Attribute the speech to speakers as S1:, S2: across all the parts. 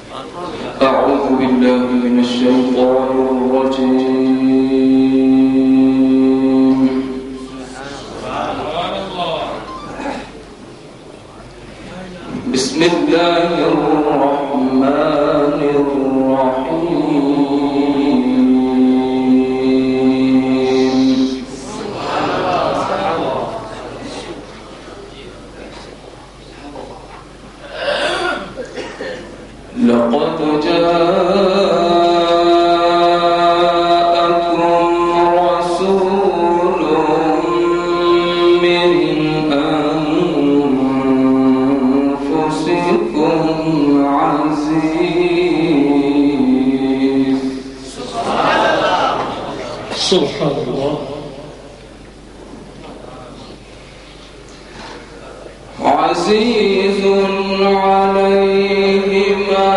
S1: أعوذ بالله من الشيطان الرجيم. بسم الله الرحمن الرحيم. لقد جاءكم رسول من أنفسكم عزيز.
S2: سبحان الله.
S1: عزيز عليه ما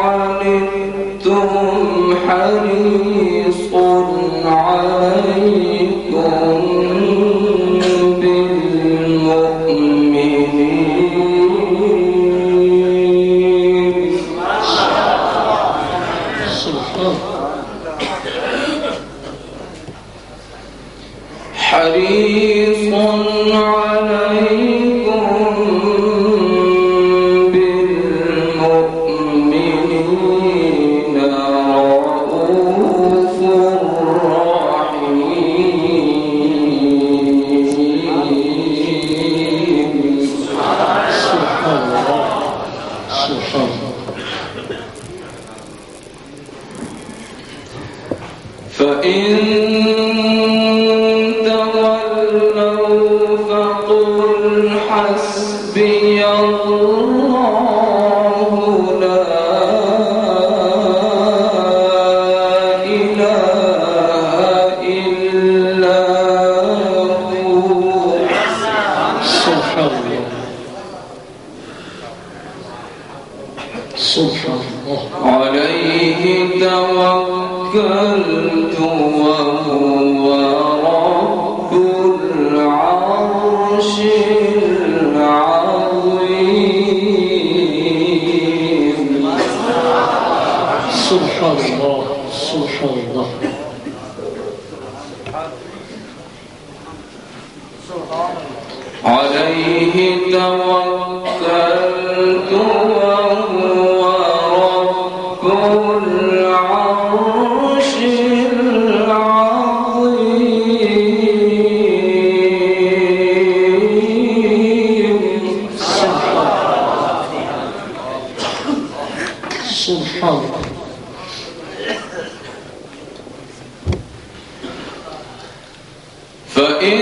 S1: عنتم حريص عليكم بالمؤمنين. حريص عليكم بالمؤمنين رؤوف رحيم.
S2: سبحان الله. سبحان الله.
S1: فإن حسبي الله لا إله إلا هو.
S2: سبحان الله. سبحان الله.
S1: عليه توكلت وهو رب العرش العظيم.
S2: سبحان الله. سبحان الله.
S1: عليه توكلت وهو رب العرش العظيم.
S2: سبحان الله.
S1: فإن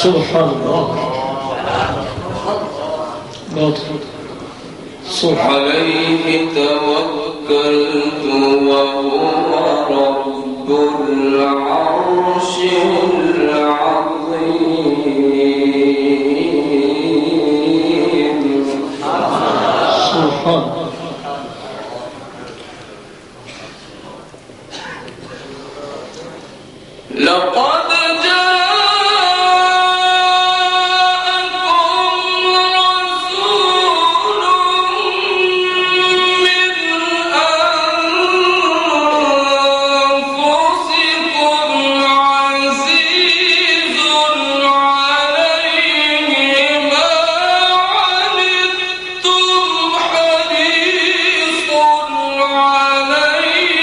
S2: سبحان الله.
S1: عليه توكلت وهو رب العرش العظيم.
S2: سبحان الله.
S1: لقد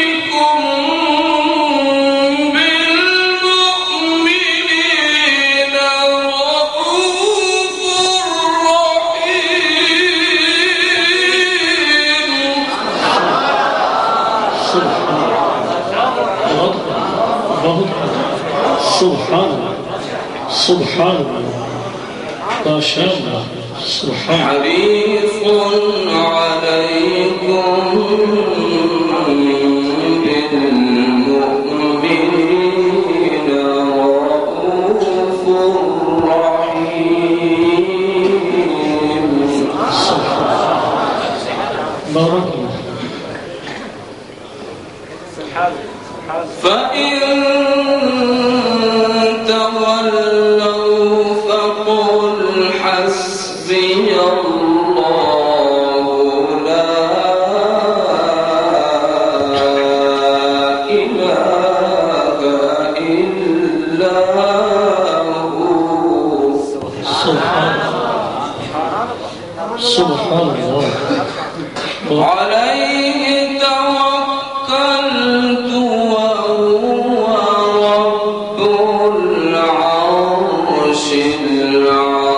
S1: عليكم
S2: سبحان الله سبحان الله ما شاء الله سبحان الله
S1: حريص عليكم بالمؤمنين رؤوف رحيم
S2: بارك الله
S1: فإن تولوا فقل حسبي الله لا إله إلا هو
S2: سبحان الله
S1: عليه توكلت وهو رب العرش العظيم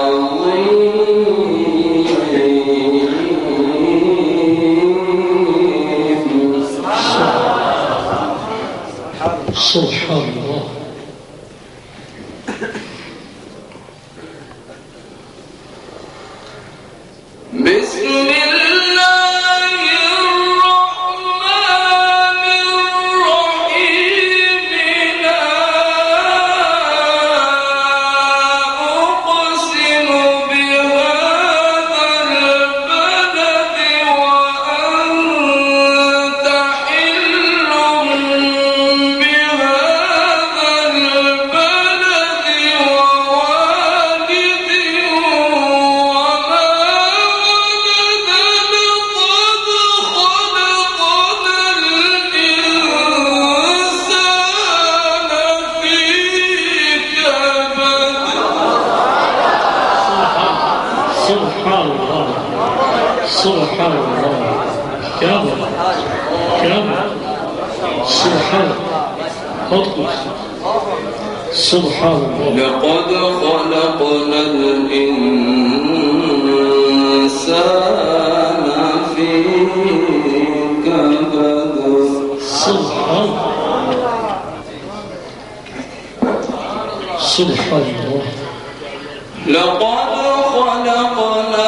S2: سبحان الله
S1: بسم الله الرحمن الرحيم لا أقسم بهذا البلد وأنت حل بهذا البلد ووالد
S2: سبحان الله سبحان الله كامل كامل سبحان الله سبحان الله
S1: لقد خلقنا الإنسان في كبد
S2: سبحان سبحان الله
S1: لقد خلقنا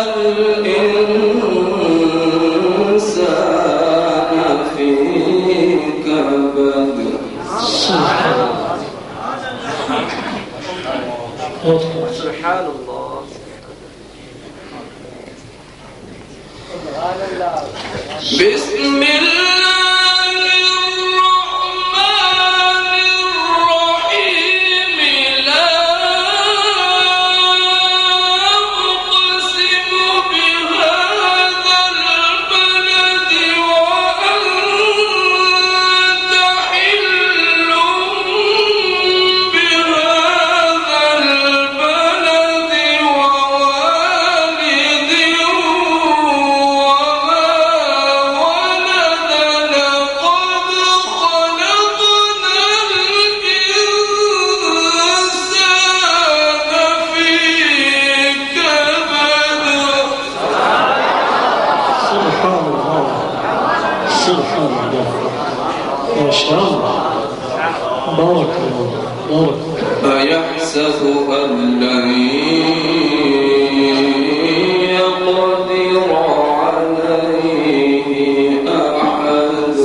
S1: الإنسان في كبد
S2: سبحان
S3: سبحان الله
S1: بسم الله الرحمن الرحيم لا أقسم بهذا البلد وأنت حل بهذا البلد ووالد
S2: سبحان الله ما شاء الله بارك الله بارك
S1: أيحسب أن لن يقدر عليه أحد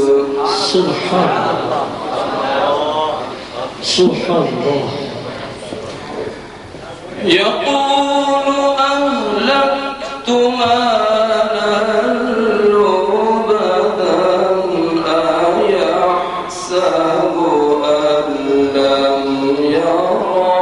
S2: سبحان سبحان الله
S1: يقول